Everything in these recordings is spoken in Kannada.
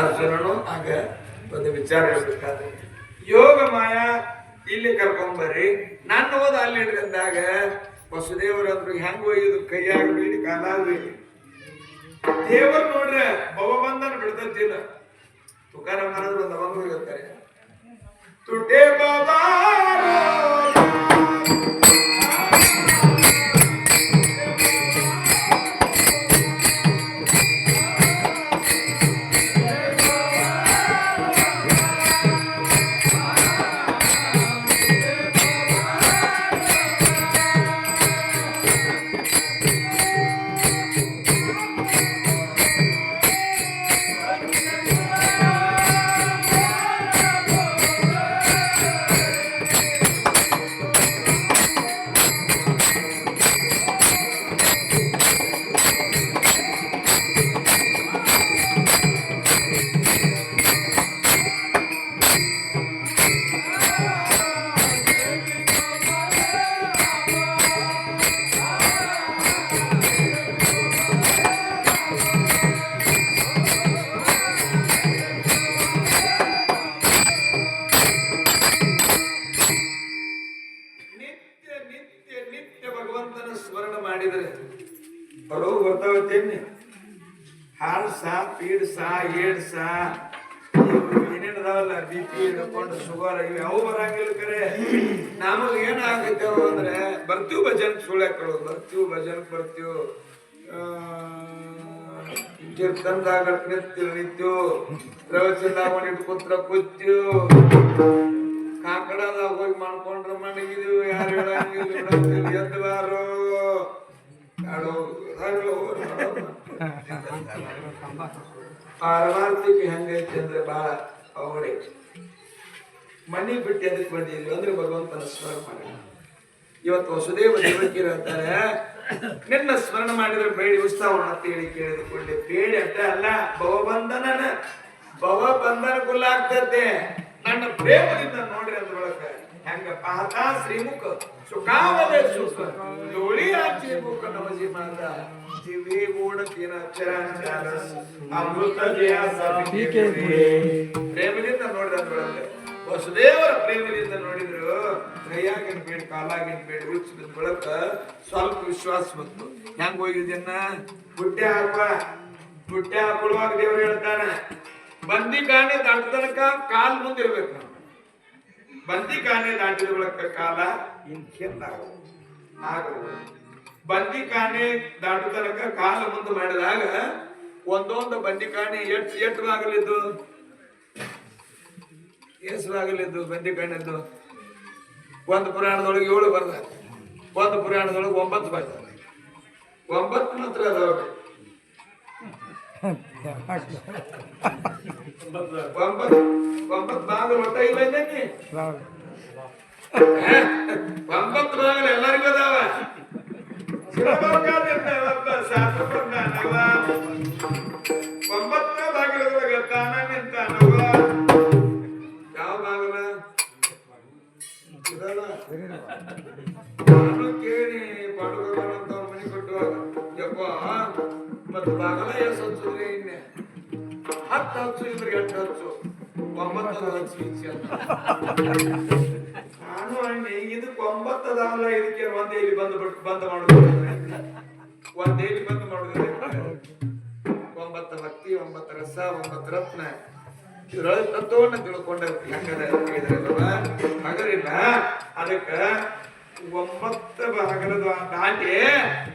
ಅರ್ಜುನನು ಆಗ ಒಂದು ವಿಚಾರ ಹೇಳ್ಬೇಕಾದ್ರೆ ಯೋಗ ಮಾಯಾ ಇಲ್ಲಿ ಕರ್ಕೊಂಬರ್ರಿ ನಾನು ಹೋದ ಅಲ್ಲಿ ಅಂದಾಗ ವಸುದೇವರಂದ್ರು ಹೆಂಗ್ ಒಯ್ಯುದು ಕೈಯಾಗ ಬೀಳಿ ಕಾಲಾಗ ಬೀಳಿ ದೇವರು ನೋಡ್ರೆ ಭವಬಂಧನ ಬಿಡ್ತಿಲ್ಲ ತುಕಾರಾಮ್ ಮಹಾರಾಜರು ಒಂದು ಅವಾಗ ಹೇಳ್ತಾರೆ ತುಟೆ ಬಾಬಾ ಏನೇನದಾವಲ್ಲ ಬಿ ಪಿ ಹಿಡ್ಕೊಂಡು ಶುಗರ್ ಇವು ಯಾವ ಬರಂಗಿಲ್ಲ ಕರೆ ನಮಗ ಏನಾಗತ್ತೇವ ಅಂದ್ರೆ ಬರ್ತೀವಿ ಭಜನ್ ಸುಳ್ಯಾಕಳು ಬರ್ತೀವಿ ಭಜನ್ ಬರ್ತೀವಿ ಕೀರ್ತನದಾಗ ನಿತ್ತೀವಿ ಪ್ರವಚನದಾಗ ಕುತ್ರ ಕೂತೀವಿ ಕಾಕಡದಾಗ ಹೋಗಿ ಮಾಡ್ಕೊಂಡ್ರ ಮಣಗಿದೀವಿ ಯಾರು ಹೇಳಂಗಿಲ್ಲ ಎದ್ದವಾರು ಪಾರಮಾರ್ಥಿಕ ಹೆಂಗೈತಿ ಅಂದ್ರೆ ಬಹಳ ಅವಗಡೆ ಮನಿ ಬಿಟ್ಟು ಎದಕ್ಕೆ ಬಂದಿದ್ವಿ ಅಂದ್ರೆ ಭಗವಂತನ ಸ್ಮರಣ ಮಾಡಿ ಇವತ್ತು ವಸುದೇವ ದೇವಕಿ ಹೇಳ್ತಾರೆ ನಿನ್ನ ಸ್ಮರಣ ಮಾಡಿದ್ರೆ ಬೇಡಿ ಉತ್ಸಾಹ ಅಂತ ಹೇಳಿ ಕೇಳಿದುಕೊಂಡೆ ಬೇಡಿ ಅಷ್ಟೇ ಅಲ್ಲ ಭವಬಂಧನ ಕುಲ್ಲಾಗ್ತದೆ ನನ್ನ ಪ್ರೇಮದಿಂದ ನೋಡ್ರಿ ಅಂದ್ರೊಳಗ ಹೆಂಗ ಪಾತಾ ಶ್ರೀಮುಖ ಸುಖಾವದೆ ಸುಖ ಜೋಳಿ ಆಚೆ ಮುಖ ನಮಜಿ ಮಾದ ಜೀವಿ ಗೂಢ ತೀರ ಅಕ್ಷರಾಂಚಾರ ಅಮೃತ ಜಯ ಪ್ರೇಮದಿಂದ ನೋಡ್ರಿ ಅಂದ್ರೊಳಗ ವಸುದೇವರ ಪ್ರೇಮದಿಂದ ನೋಡಿದ್ರು ಕೈಯಾಗಿನ ಬೇಡ ಕಾಲಾಗಿನ ಬೇಡ ಉಚ್ಚ ಬಳಕ ಸ್ವಲ್ಪ ವಿಶ್ವಾಸ ಬಂತು ಹೆಂಗ್ ಹೋಗಿದ್ಯನ್ನ ಬುಟ್ಟೆ ಹಾಕೊಳ್ಳುವಾಗ ದೇವ್ರು ಹೇಳ್ತಾನೆ ಬಂದಿ ಕಾಣೆ ದಾಟ ತನಕ ಕಾಲ್ ಮುಂದಿರ್ಬೇಕು ನಾವು ಬಂದಿ ಕಾಣೆ ದಾಟಿದ ಬಳಕ ಕಾಲ ಬಂದಿ ಕಾಣೆ ದಾಟ ತನಕ ಕಾಲ ಮುಂದೆ ಮಾಡಿದಾಗ ಒಂದೊಂದು ಬಂದಿ ಕಾಣೆ ಎಷ್ಟು ಆಗಲಿದ್ದು ಏಸರಾಗಲಿದ್ದು ಬಂದಿ ಕಾಣೆದ್ದು ಒಂದು ಪುರಾಣದೊಳಗೆ 7 ಬರ್ದ ಒಂದು ಪುರಾಣದೊಳಗೆ 9 ಬರ್ದ 9 ಮಾತ್ರ ಅದಾವ 9 ಭಾಗ ಒಟ್ಟ ಇಲ್ಲ 9 ಭಾಗ ಎಲ್ಲರಿಗೂ ಅದಾವ ಶಾಸ್ತ್ರ ಪ್ರಕಾರ 9 ಭಾಗದೊಳಗೆ ತಾನ ನಿಂತಾನವ ಯಾವ ಭಾಗನ ನಾನು ಕೇಳಿ ಪಾಡುಗಳಂತ ಮನೆ ಕೊಟ್ಟುವಾಗ ಯಪ್ಪ ಮತ್ ಬಾಗಲ ಎಷ್ಟು ಹಚ್ಚುದ್ರಿ ಇನ್ನೆ 10 ಹಚ್ಚು ಇದ್ರೆ 8 ಹಚ್ಚು 9 ಹಚ್ಚಿ ನಾನು ಅಣ್ಣಿ ಇದಕ್ಕೆ 9 ಅದಾವಲ್ಲ ಇದಕ್ಕೆ ಒಂದೇ ಇಲ್ಲಿ ಬಂದ್ ಮಾಡುದು ಒಂದೇಲಿ ಬಂದ್ ಮಾಡುದಿಲ್ಲ 9 ಭಕ್ತಿ 9 ರಸ 9 ರತ್ನ ಇದ್ರೊಳಗೆ ತತ್ವವನ್ನು ತಿಳ್ಕೊಂಡ ಹೆಂಗದ ಹಗರಿಲ್ಲ ಅದಕ್ಕ 9 ಭಾಗದ ದಾಟಿ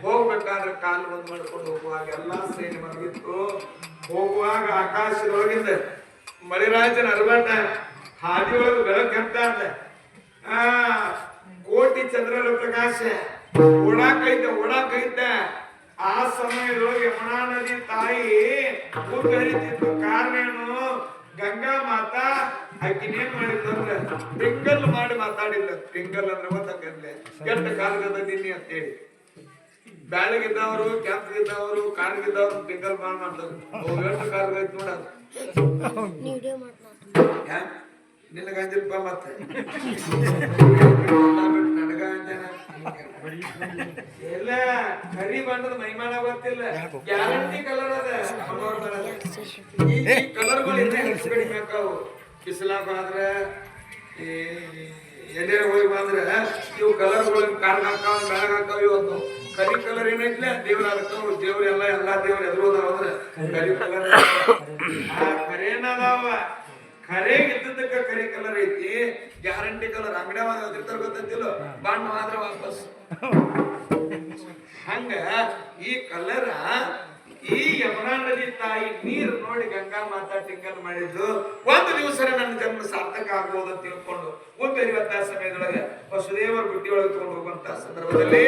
ಹೋಗ್ಬೇಕಾದ್ರೆ ಕಾಲು ಬಂದ್ ಮಾಡ್ಕೊಂಡು ಹೋಗುವಾಗ ಎಲ್ಲಾ ಶ್ರೇಣಿ ಮಲಗಿತ್ತು ಹೋಗುವಾಗ ಆಕಾಶದೊಳಗಿಂದ ಮಳಿರಾಜನ ಅರಬಾಟ ಹಾದಿಯೊಳಗೆ ಬೆಳಕು ಅಂತ ಕೋಟಿ ಚಂದ್ರನ ಪ್ರಕಾಶ ಓಡಾಕೈತೆ ಆ ಸಮಯದೊಳಗೆ ಯಮುನಾ ನದಿ ತಾಯಿ ಊಟ ಹರಿತಿತ್ತು ಕಾರಣ ಏನು ಗಂಗಾ ಮಾತಾ ಆಕಿನೇನ್ ಮಾಡಿದ್ದಂದ್ರೆ ಪಿಂಗಲ್ ಮಾಡಿ ಮಾತಾಡಿಲ್ಲ ಪಿಂಗಲ್ ಅಂದ್ರೆ ಗೊತ್ತಾಗಲ್ಲ ಕೆಟ್ಟ ಕಾಲದ ನಿನ್ನೆ ಅಂತೇಳಿ ಬ್ಯಾಳಗಿದ್ದವರು ಕೆಂಪಗಿದ್ದವರು ಕಾಣಿಗಿದ್ದವ್ರು ಪಿಂಗಲ್ ಮಾಡ್ತಾರೆ ಎಷ್ಟು ಕಾಲ ಐತಿ ನೋಡ ನಿನಗಂಜಿಲ್ಪ ಮತ್ತೆ ನನಗ ಅಂಜನ ಎಲ್ಲ ಕರಿ ಬಣ್ಣದ ಮೈಮಾನ ಗೊತ್ತಿಲ್ಲ ಗ್ಯಾರಂಟಿ ಕಲರ್ ಅದ ಈ ಕಲರ್ಗಳು ಇನ್ನ ಹೆಚ್ಚು ಕಡಿಮೆ ಹಾಕಾವು ಬಿಸಿಲಾಗ ಆದ್ರೆ ಎದೆ ಹೋಗಿ ಬಂದ್ರೆ ಇವು ಕಲರ್ಗಳು ಕಾರಣ ಹಾಕಾವ ಬೆಳಗ್ ಹಾಕಾವ ಇವತ್ತು ಕರಿ ಕಲರ್ ಏನೈತ್ಲೆ ದೇವ್ರ ಹಾಕಾವ ದೇವ್ರೆಲ್ಲ ಎಲ್ಲಾ ದೇವ್ರ ಎದುರೋದಾವ ಅಂದ್ರೆ ಕರಿ ಕಲರ್ ಕರೇನದಾವ ಖರೆ ಇದ್ದದಕ್ಕ ಕರಿ ಕಲರ್ ಐತಿ ಗ್ಯಾರಂಟಿ ಕಲರ್ ಅಂಗಡಿಯಾಗ ಅದಿರ್ತಾರ ಗೊತ್ತಿಲ್ಲ ಬಣ್ಣ ಆದ್ರೆ ವಾಪಸ್ ಹಂಗ ಈ ಕಲರ್ ಈ ಯಮುನಾ ನದಿ ತಾಯಿ ನೀರು ನೋಡಿ ಗಂಗಾ ಮಾತಾ ಟಿಂಗಲ್ ಮಾಡಿದ್ದು ಒಂದು ದಿವಸ ನನ್ನ ಜನ್ಮ ಸಾರ್ಥಕ ಆಗ್ಬೋದು ಅಂತ ತಿಳ್ಕೊಂಡು ಮುಂದೆ 20 ಸಮಯದೊಳಗೆ ವಸುದೇವರ ಬುಟ್ಟಿ ಒಳಗೆ ತಗೊಂಡು ಹೋಗುವಂತ ಸಂದರ್ಭದಲ್ಲಿ